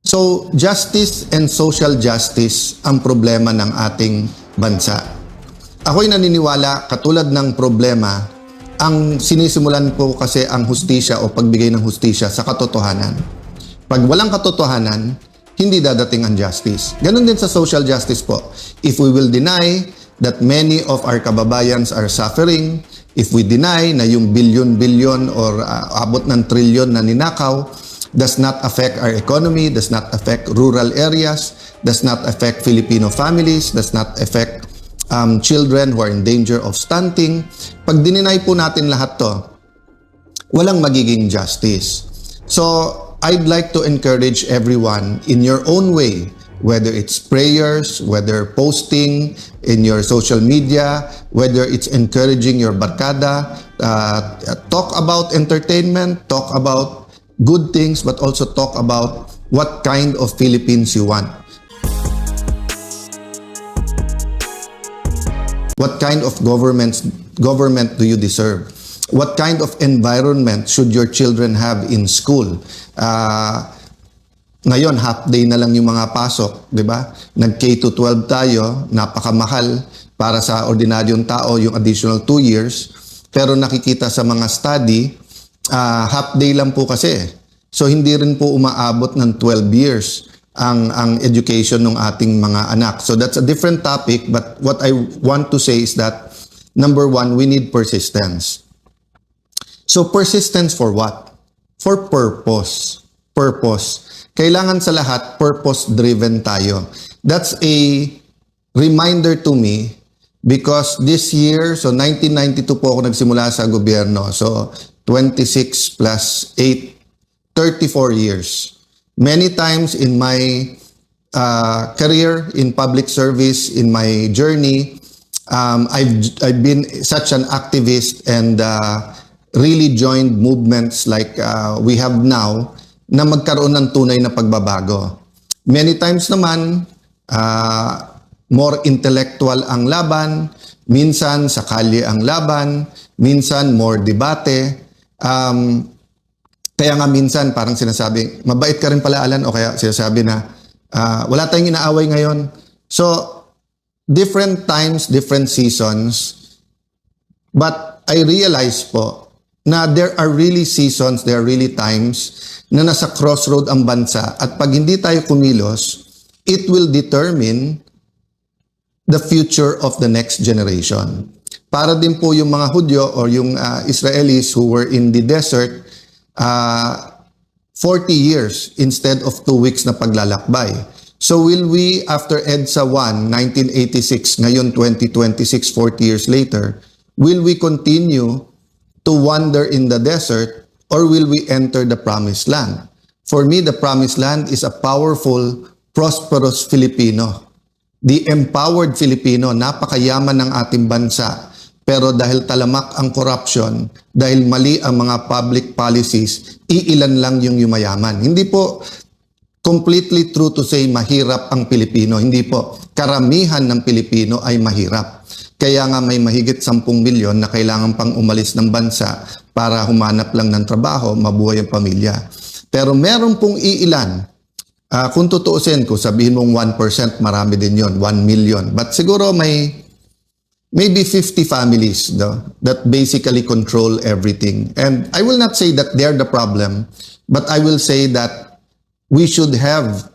So, justice and social justice ang problema ng ating bansa. Ako'y naniniwala, katulad ng problema, ang sinisimulan po kasi ang hustisya o pagbigay ng hustisya sa katotohanan. Pag walang katotohanan, hindi dadating ang justice. Ganon din sa social justice po. If we will deny that many of our kababayans are suffering, if we deny na yung bilyon-bilyon or abot ng trilyon na ninakaw, does not affect our economy, does not affect rural areas, does not affect Filipino families, does not affect children who are in danger of stunting. Pag dininay po natin lahat to, walang magiging justice. So, I'd like to encourage everyone in your own way, whether it's prayers, whether posting in your social media, whether it's encouraging your barkada, talk about entertainment, talk about good things, but also talk about what kind of Philippines you want. What kind of government do you deserve? What kind of environment should your children have in school? Ngayon, half day na lang yung mga pasok, di ba? Nag-K-12 tayo, napakamahal para sa ordinaryong tao yung additional 2 years. Pero nakikita sa mga study, half day lang po kasi. So hindi rin po umaabot ng 12 years ang education ng ating mga anak. So that's a different topic, but what I want to say is that, number one, we need persistence. So persistence for what? For purpose. Purpose. Kailangan sa lahat, purpose-driven tayo. That's a reminder to me because this year, so 1992 po ako nagsimula sa gobyerno. So 26 plus 8, 34 years. Many times in my career in public service, in my journey, I've been such an activist and really joined movements like we have now na magkaroon ng tunay na pagbabago. Many times naman, more intellectual ang laban, minsan sa kalye ang laban, minsan more debate. Kaya nga minsan parang sinasabi, mabait ka rin pala Alan, o kaya sinasabi na wala tayong inaaway ngayon. So, different times, different seasons. But I realize po na there are really seasons, there are really times na nasa crossroad ang bansa at pag hindi tayo kumilos, it will determine the future of the next generation. Para din po yung mga Hudyo or yung Israelis who were in the desert, 40 years instead of 2 weeks na paglalakbay. So will we, after EDSA 1, 1986, ngayon 2026, 40 years later, will we continue to wander in the desert or will we enter the promised land? For me, the promised land is a powerful, prosperous Filipino. The empowered Filipino, napakayaman ng ating bansa. Pero dahil talamak ang corruption, dahil mali ang mga public policies, iilan lang yung yumayaman. Hindi po completely true to say mahirap ang Pilipino. Hindi po. Karamihan ng Pilipino ay mahirap. Kaya nga may mahigit 10 milyon na kailangan pang umalis ng bansa para humanap lang ng trabaho, mabuhay ang pamilya. Pero meron pong iilan. Kung tutuusin ko, sabihin mong 1%, marami din yon, 1 million. But siguro maybe 50 families that basically control everything. And I will not say that they're the problem, but I will say that we should have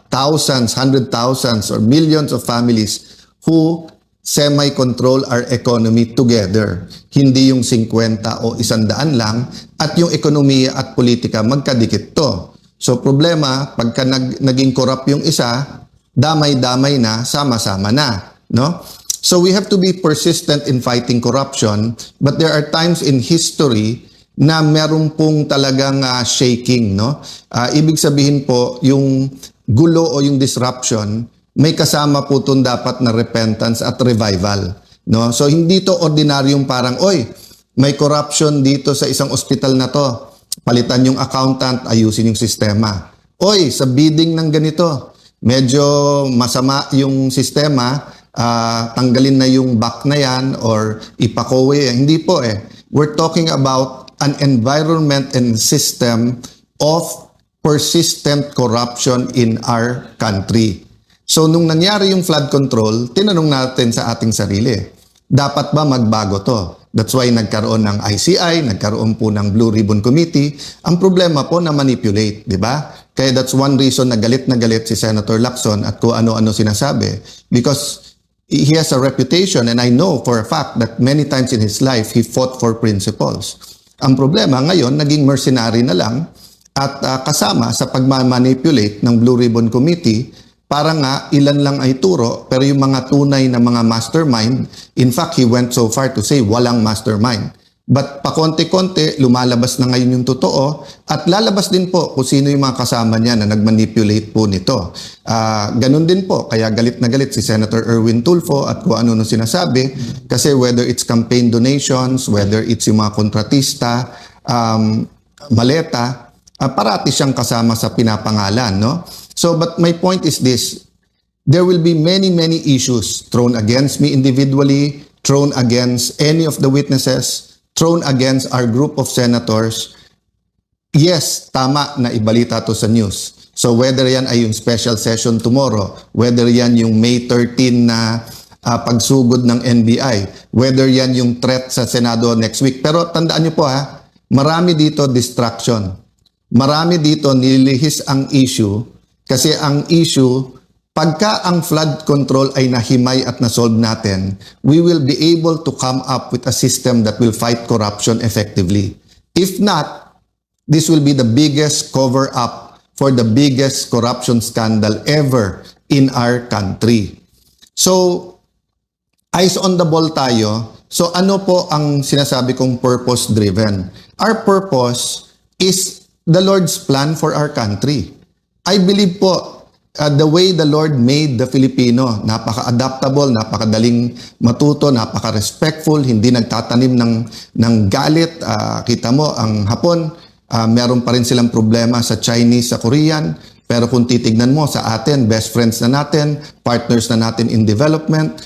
thousands, 100,000s, or millions of families who semi-control our economy together. Hindi yung 50 o 100 lang at yung ekonomiya at politika magkadikit to. So problema, pagka naging corrupt yung isa, damay-damay na, sama-sama na. No? So we have to be persistent in fighting corruption, but there are times in history na meron pong talagang shaking. No? Ibig sabihin po, yung gulo o yung disruption, may kasama po itong dapat na repentance at revival. No? So hindi to ordinaryong parang, oy, may corruption dito sa isang ospital na to. Palitan yung accountant, ayusin yung sistema. Oy, sa bidding ng ganito, medyo masama yung sistema, tanggalin na yung back na yan or ipakowe. Hindi po eh. We're talking about an environment and system of persistent corruption in our country. So nung nangyari yung flood control, tinanong natin sa ating sarili, dapat ba magbago to? That's why nagkaroon ng ICI, nagkaroon po ng Blue Ribbon Committee. Ang problema po na manipulate, di ba? Kaya that's one reason na galit si Senator Lacson at kung ano-ano sinasabi. Because he has a reputation, and I know for a fact that many times in his life, he fought for principles. Ang problema ngayon, naging mercenary na lang at kasama sa pagmamanipulate ng Blue Ribbon Committee para nga ilan lang ay turo, pero yung mga tunay na mga mastermind, in fact, he went so far to say walang mastermind. But pakonti-konti, lumalabas na ngayon yung totoo at lalabas din po kung sino yung mga kasama niya na nagmanipulate po nito. Ganun din po, kaya galit na galit si Senator Erwin Tulfo at kung ano sinasabi kasi whether it's campaign donations, whether it's yung mga kontratista, maleta, parati siyang kasama sa pinapangalan, no? So, but my point is this, there will be many issues thrown against me individually, thrown against any of the witnesses, thrown against our group of senators. Yes, tama na ibalita to sa news. So whether yan ay yung special session tomorrow, whether yan yung May 13 na pagsugod ng NBI, whether yan yung threat sa Senado next week. Pero tandaan niyo po marami dito distraction. Marami dito nilihis ang issue kasi ang issue pagka ang flood control ay nahimay at nasolve natin, we will be able to come up with a system that will fight corruption effectively. If not, this will be the biggest cover-up for the biggest corruption scandal ever in our country. So, eyes on the ball tayo. So, ano po ang sinasabi kong purpose-driven? Our purpose is the Lord's plan for our country. I believe po, the way the Lord made the Filipino, napaka-adaptable, napakadaling matuto, napaka-respectful, hindi nagtatanim ng galit. Kita mo, ang Hapon, meron pa rin silang problema sa Chinese, sa Korean, pero kung titignan mo sa atin, best friends na natin, partners na natin in development,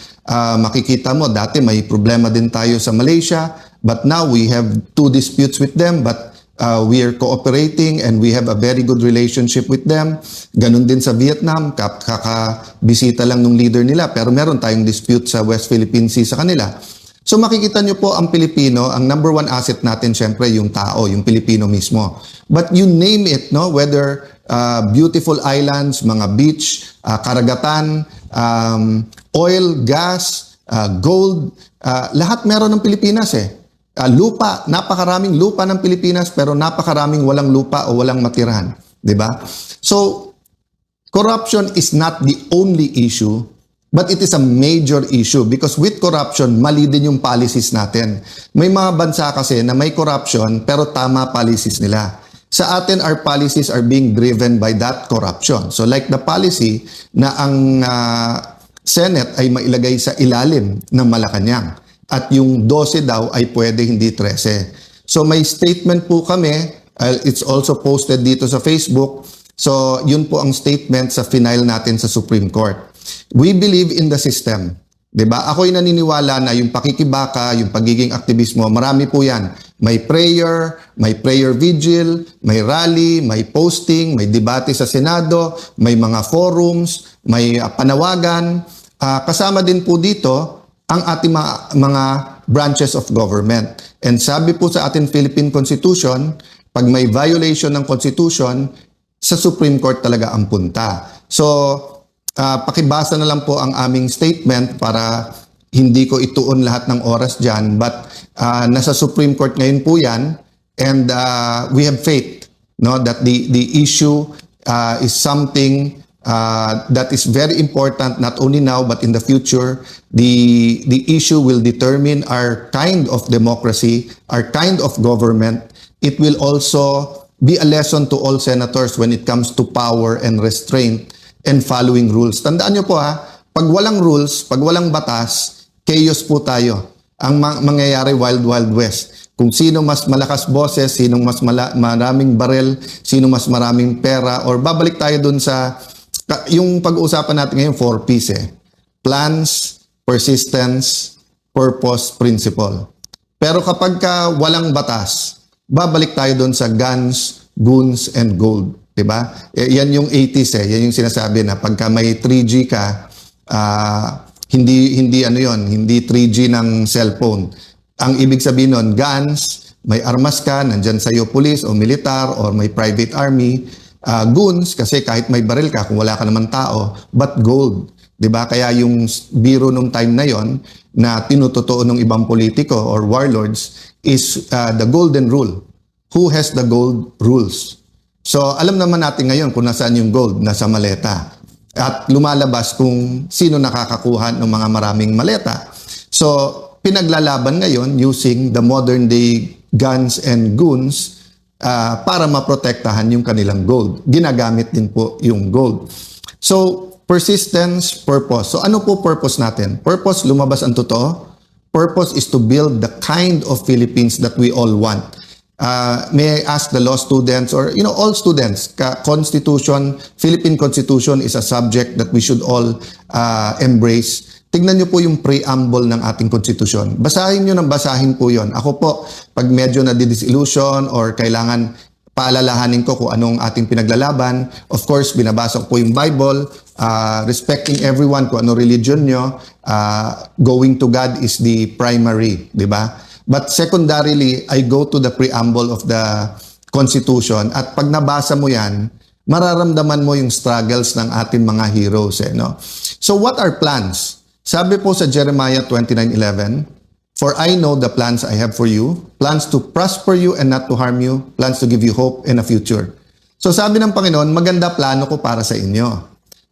makikita mo, dati may problema din tayo sa Malaysia, but now we have 2 disputes with them, but we are cooperating and we have a very good relationship with them. Ganun din sa Vietnam, kakabisita lang ng leader nila pero meron tayong dispute sa West Philippine Sea sa kanila. So makikita nyo po ang Pilipino, ang number 1 asset natin syempre yung tao, yung Pilipino mismo. But you name it, no? Whether beautiful islands, mga beach, karagatan, oil, gas, gold, lahat meron ng Pilipinas lupa, napakaraming lupa ng Pilipinas pero napakaraming walang lupa o walang matirahan, 'di ba? So corruption is not the only issue, but it is a major issue because with corruption, mali din yung policies natin. May mga bansa kasi na may corruption pero tama policies nila. Sa atin, our policies are being driven by that corruption. So like the policy na ang Senate ay mailagay sa ilalim ng Malacanang. At yung 12 daw ay pwede, hindi 13. So may statement po kami, it's also posted dito sa Facebook. So yun po ang statement sa final natin sa Supreme Court. We believe in the system. Diba? Ako'y naniniwala na yung pakikibaka, yung pagiging aktivismo, marami po yan. May prayer vigil, may rally, may posting, may debate sa Senado, may mga forums, may panawagan. Kasama din po dito ang ating mga branches of government. And sabi po sa ating Philippine Constitution, pag may violation ng Constitution, sa Supreme Court talaga ang punta. So, pakibasa na lang po ang aming statement para hindi ko ituon lahat ng oras dyan. But nasa Supreme Court ngayon po yan. And we have faith, no, that the issue is something that is very important not only now but in the future. The issue will determine our kind of democracy, our kind of government. It will also be a lesson to all senators when it comes to power and restraint and following rules. Tandaan nyo po pag walang rules, pag walang batas, chaos po tayo. Ang mangyayari wild west. Kung sino mas malakas boses, sino mas maraming barel, sino mas maraming pera, or babalik tayo dun sa yung pag-uusapan natin ngayon, 4 P's Plans, persistence, purpose, principle. Pero kapag walang batas, babalik tayo doon sa guns, goons, and gold. 'Diba? Yan yung 80s yan yung sinasabi na pagka may 3G ka, hindi ano yon, hindi 3G ng cellphone. Ang ibig sabihin nun, guns, may armas ka, nandyan sa'yo police o militar or may private army. Goons, kasi kahit may baril ka, kung wala ka naman tao, but gold. 'Di ba? Kaya yung biro nung time na yon na tinutotoo ng ibang politiko or warlords is the golden rule. Who has the gold rules? So, alam naman natin ngayon kung nasaan yung gold, nasa maleta. At lumalabas kung sino nakakakuha ng mga maraming maleta. So, pinaglalaban ngayon using the modern day guns and goons para maprotektahan yung kanilang gold. Ginagamit din po yung gold. So, persistence, purpose. So, ano po purpose natin? Purpose, lumabas ang totoo. Purpose is to build the kind of Philippines that we all want. May I ask the law students or all students, Constitution, Philippine Constitution is a subject that we should all embrace. Tignan niyo po yung preamble ng ating konstitusyon. Basahin niyo ng basahin po yon. Ako po, pag medyo na-disillusion or kailangan paalalahanin ko kung anong ating pinaglalaban, of course, binabasa ko po yung Bible, respecting everyone kung ano religion nyo, going to God is the primary, di ba? But secondarily, I go to the preamble of the Constitution at pag nabasa mo yan, mararamdaman mo yung struggles ng ating mga heroes. No? So what are plans? Sabi po sa Jeremiah 29:11, "For I know the plans I have for you, plans to prosper you and not to harm you, plans to give you hope and a future." So sabi ng Panginoon, maganda plano ko para sa inyo.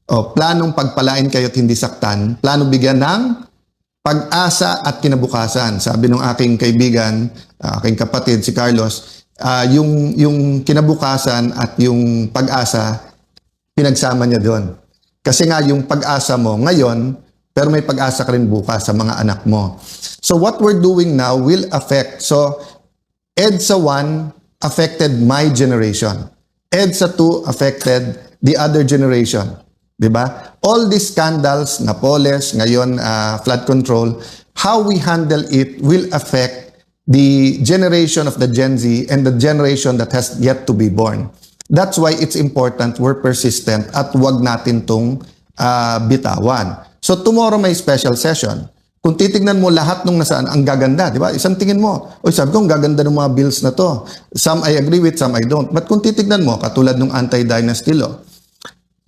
Planong pagpalain kayo at hindi saktan, plano bigyan ng pag-asa at kinabukasan. Sabi ng aking kaibigan, aking kapatid, si Carlos, yung kinabukasan at yung pag-asa, pinagsama niya doon. Kasi nga yung pag-asa mo ngayon, pero may pag-asa ka rin bukas sa mga anak mo. So what we're doing now will affect. So EDSA 1 affected my generation. EDSA 2 affected the other generation. Diba? All these scandals, Napoles, ngayon flood control, how we handle it will affect the generation of the Gen Z and the generation that has yet to be born. That's why it's important we're persistent at wag natin tong bitawan. So tomorrow may special session. Kung titignan mo lahat nung nasaan, ang gaganda, di ba? Isang tingin mo, sabi ko, ang gaganda ng mga bills na to. Some I agree with, some I don't. But kung titignan mo, katulad nung anti-dynasty law,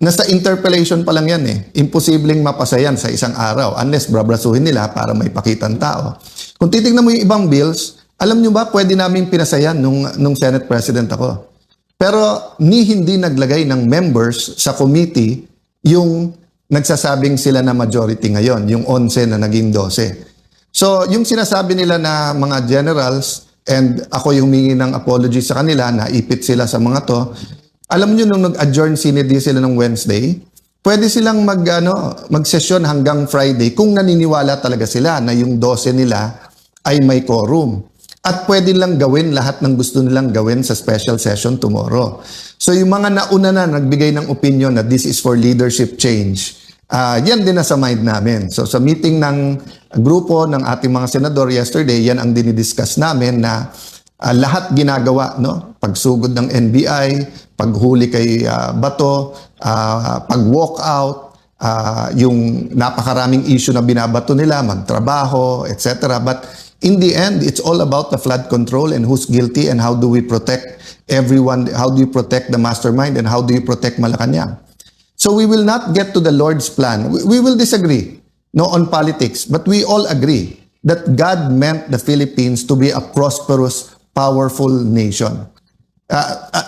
nasa interpellation pa lang yan eh. Imposibleng mapasa yan sa isang araw unless brabrasuhin nila para may pakitang tao. Kung titignan mo yung ibang bills, alam nyo ba, pwede namin pinasayan nung Senate President ako. Pero hindi naglagay ng members sa committee yung nagsasabing sila na majority ngayon, yung 11 na naging 12. So, yung sinasabi nila na mga generals, and ako yung humingi ng apology sa kanila, naipit sila sa mga to, alam niyo nung nag-adjourn sinidi sila ng Wednesday, pwede silang mag-session hanggang Friday kung naniniwala talaga sila na yung 12 nila ay may quorum. At pwede lang gawin lahat ng gusto nilang gawin sa special session tomorrow. So yung mga nauna na nagbigay ng opinion na this is for leadership change, yan din na sa mind namin. So sa meeting ng grupo ng ating mga senador yesterday, yan ang dinidiscuss namin na lahat ginagawa, no? Pagsugod ng NBI, paghuli kay Bato, pag-walk out, yung napakaraming issue na binabato nila, magtrabaho, etc. But in the end, it's all about the flood control and who's guilty and how do we protect everyone, how do you protect the mastermind and how do you protect Malacanang. So we will not get to the Lord's plan. We will disagree on politics, but we all agree that God meant the Philippines to be a prosperous, powerful nation.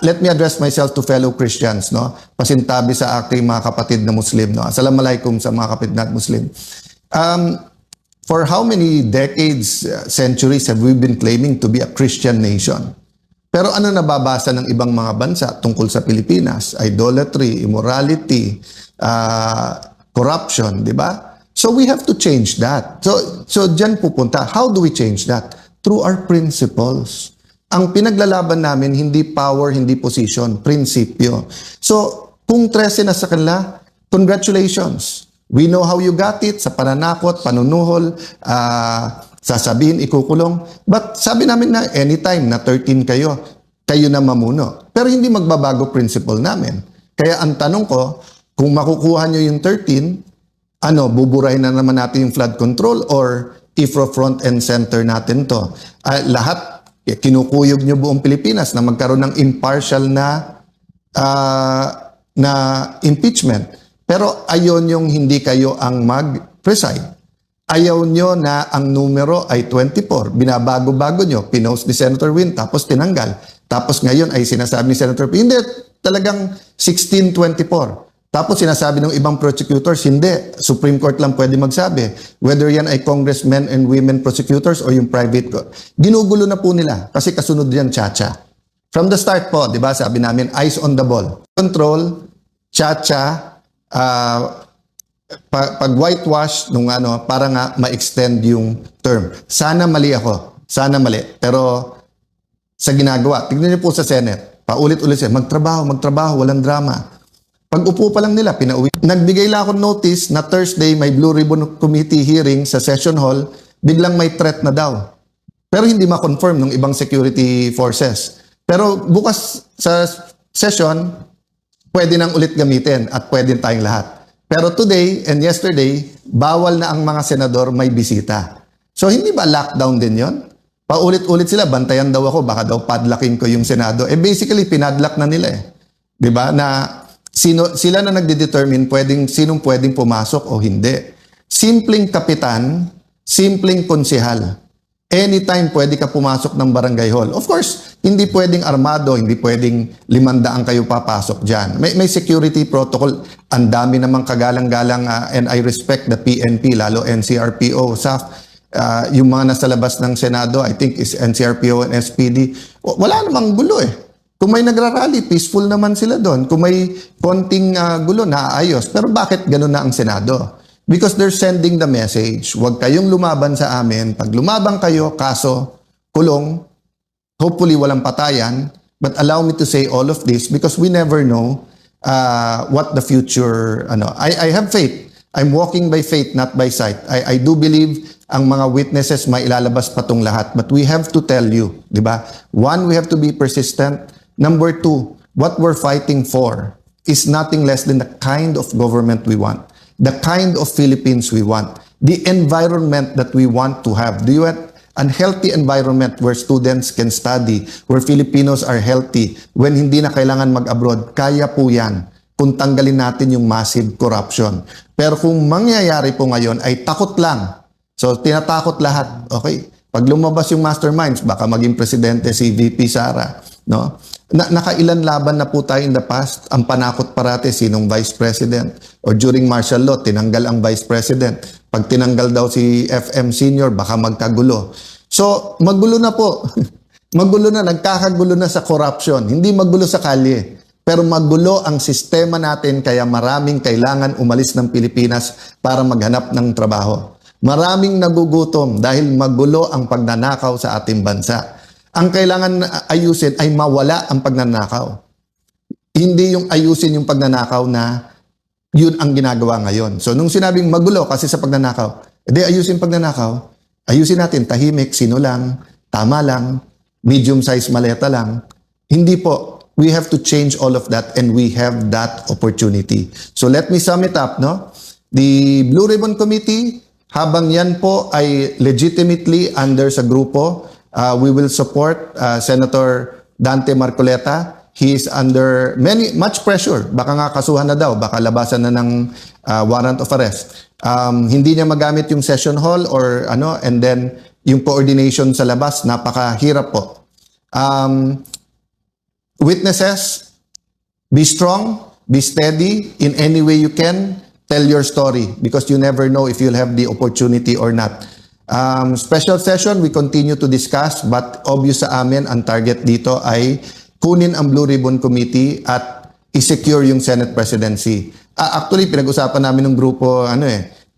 Let me address myself to fellow Christians, no? Pasintabi sa aking mga kapatid na Muslim, no? Assalamualaikum sa mga kapatid na Muslim. For how many decades, centuries have we been claiming to be a Christian nation? Pero ano nababasa ng ibang mga bansa tungkol sa Pilipinas? Idolatry, immorality, corruption, di ba? So we have to change that. So dyan pupunta. How do we change that? Through our principles. Ang pinaglalaban namin, hindi power, hindi position, prinsipyo. So, kung 13 na sa kanila, congratulations. We know how you got it, sa pananakot, panunuhol, sasabihin, ikukulong. But sabi namin na anytime na 13 kayo, kayo na mamuno. pero hindi magbabago principle namin. Kaya ang tanong ko, kung makukuha nyo yung 13, buburahin na naman natin yung flood control or IFRO front and center natin to. Lahat, kinukuyog nyo buong Pilipinas na magkaroon ng impartial na impeachment. Pero ayon yung hindi kayo ang mag-preside. Ayaw nyo na ang numero ay 24. Binabago-bago nyo. Pinost ni Senator Win, tapos tinanggal. Tapos ngayon ay sinasabi ni Senator Win, hindi, talagang 1624. Tapos sinasabi ng ibang prosecutors, hindi. Supreme Court lang pwede magsabi. Whether yan ay congressmen and women prosecutors o yung private court. Ginugulo na po nila kasi kasunod yan Chacha. From the start po, di ba, sabi namin, eyes on the ball. Control, Chacha, pag whitewash nung para nga ma-extend yung term. Sana mali ako. Sana mali. Pero sa ginagawa, tignan niyo po sa Senate. Paulit-ulit siya, magtrabaho, walang drama. Pag upo pa lang nila, pinauwi. Nagbigay lang ako notice na Thursday may Blue Ribbon Committee hearing sa session hall, biglang may threat na daw. Pero hindi ma-confirm ng ibang security forces. Pero bukas sa session, pwede nang ulit gamitin at pwede tayong lahat. Pero today and yesterday, bawal na ang mga senador may bisita. So hindi ba lockdown din yon? Paulit-ulit sila, bantayan daw ako, baka daw padlocking ko yung Senado. Basically, pinadlock na nila eh. Di ba? Na sila na nagde-determine sinong pwedeng pumasok o hindi. Simpleng kapitan, simpleng konsehal. Anytime pwede ka pumasok ng barangay hall. Of course, hindi pwedeng armado, hindi pwedeng 500 kayo papasok dyan. May security protocol. Ang dami namang kagalang-galang and I respect the PNP, lalo NCRPO, SAF. Yung mga nasa labas ng Senado, I think is NCRPO and SPD. Wala namang gulo eh. Kung may nagrarally, peaceful naman sila doon. Kung may konting gulo, naaayos. Pero bakit ganun na ang Senado? Because they're sending the message, huwag kayong lumaban sa amin. Pag lumaban kayo, kaso, kulong, hopefully walang patayan. But allow me to say all of this because we never know what the future, I have faith. I'm walking by faith, not by sight. I do believe ang mga witnesses may ilalabas pa tong lahat. But we have to tell you, di ba? One, we have to be persistent. Number two, what we're fighting for is nothing less than the kind of government we want. The kind of Philippines we want. The environment that we want to have. Do you want a healthy environment where students can study, where Filipinos are healthy, when hindi na kailangan mag-abroad? Kaya po yan kung tanggalin natin yung massive corruption. Pero kung mangyayari po ngayon ay takot lang. So, tinatakot lahat. Okay? Pag lumabas yung masterminds, baka maging presidente si VP Sara. No? Nakailan laban na po tayo in the past. Ang panakot parate, sinong vice president? Or during martial law, tinanggal ang vice president. Pag tinanggal daw si FM Senior, baka magkagulo. So, magulo na po. Magulo na, nagkakagulo na sa corruption. Hindi magulo sa kalye. Pero magulo ang sistema natin kaya maraming kailangan umalis ng Pilipinas para maghanap ng trabaho. Maraming nagugutom dahil magulo ang pagnanakaw sa ating bansa. Ang kailangan ayusin ay mawala ang pagnanakaw. Hindi yung ayusin yung pagnanakaw na yun ang ginagawa ngayon. So nung sinabing magulo kasi sa pagnanakaw, edi ayusin pagnanakaw, ayusin natin tahimik, sino lang, tama lang, medium-sized maleta lang. Hindi po. We have to change all of that and we have that opportunity. So let me sum it up, no? The Blue Ribbon Committee, habang yan po ay legitimately under sa grupo, we will support Senator Dante Marcoleta. He is under much pressure. Baka nga kasuhan na daw, baka labasan na ng warrant of arrest. Hindi niya magamit yung session hall or and then yung coordination sa labas, napakahirap po. Witnesses, be strong, be steady in any way you can. Tell your story because you never know if you'll have the opportunity or not. Special session, we continue to discuss but obvious sa amin ang target dito ay kunin ang Blue Ribbon Committee at i-secure yung Senate presidency. Actually, pinag-usapan namin ng grupo,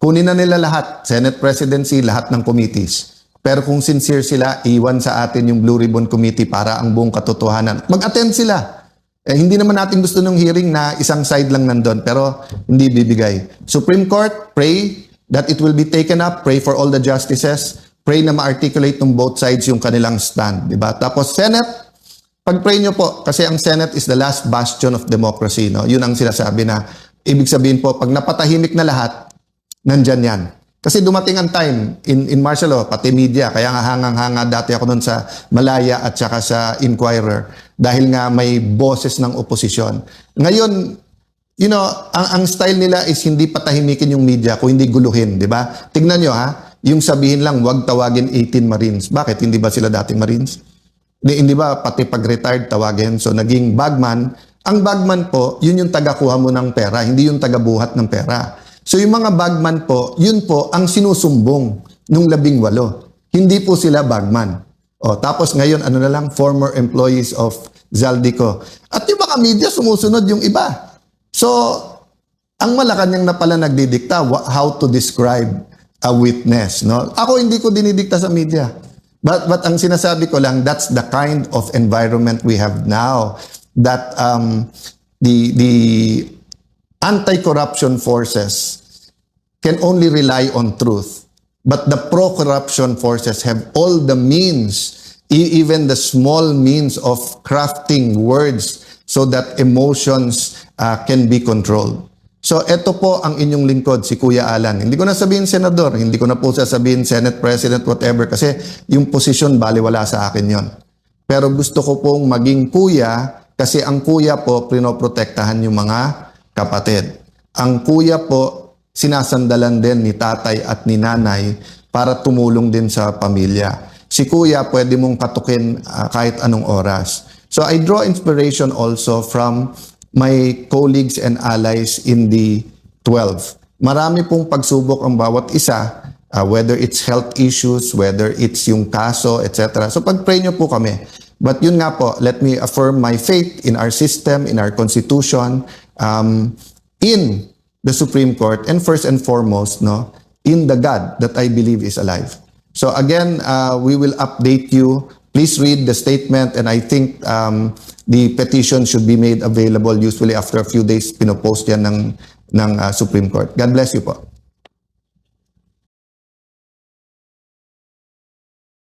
kunin na nila lahat, Senate presidency, lahat ng committees. Pero kung sincere sila, iwan sa atin yung Blue Ribbon Committee para ang buong katotohanan. Mag-attend sila. Hindi naman natin gusto ng hearing na isang side lang nandun, pero hindi bibigay. Supreme Court, pray that it will be taken up. Pray for all the justices. Pray na ma-articulate ng both sides yung kanilang stand. Diba? Tapos Senate, pag-pray nyo po, kasi ang Senate is the last bastion of democracy. No? Yun ang sinasabi na, ibig sabihin po, pag napatahimik na lahat, nandyan yan. Kasi dumating ang time in martial law, pati media, kaya nga hangang-hanga dati ako nun sa Malaya at saka sa Inquirer dahil nga may boses ng oposisyon. Ngayon, you know, ang style nila is hindi patahimikin yung media kung hindi guluhin, di ba? Tignan nyo ha, yung sabihin lang, wag tawagin 18 Marines. Bakit? Hindi ba sila dating Marines? Hindi ba pati pag-retired tawagin? So naging bagman. Ang bagman po, yun yung taga-kuha mo ng pera, hindi yung taga-buhat ng pera. So yung mga bagman po, yun po ang sinusumbong nung 18. Hindi po sila bagman. O, tapos ngayon, ano na lang, former employees of Zaldico. At yung mga media, sumusunod yung iba. So, ang Malacanang na pala nagdidikta how to describe a witness. No? Ako hindi ko dinidikta sa media. But ang sinasabi ko lang, that's the kind of environment we have now. That the anti-corruption forces can only rely on truth. But the pro-corruption forces have all the means, even the small means of crafting words so that emotions can be controlled. So ito po ang inyong lingkod, si Kuya Alan. Hindi ko na sabihin senador, hindi ko na po sasabihin Senate President, whatever, kasi yung posisyon baliwala sa akin yon. Pero gusto ko pong maging kuya kasi ang kuya po pinoprotektahan yung mga kapatid. Ang kuya po sinasandalan din ni tatay at ni nanay para tumulong din sa pamilya. Si kuya pwede mong katukin kahit anong oras. So I draw inspiration also from my colleagues and allies in the 12. Marami pong pagsubok ang bawat isa, whether it's health issues, whether it's yung kaso, etc. So pag-pray nyo po kami. But yun nga po, let me affirm my faith in our system, in our constitution, in the Supreme Court, and first and foremost, no, in the God that I believe is alive. So again, we will update you. Please read the statement, and I think the petition should be made available usually after a few days. Pinopost yan ng Supreme Court. God bless you po.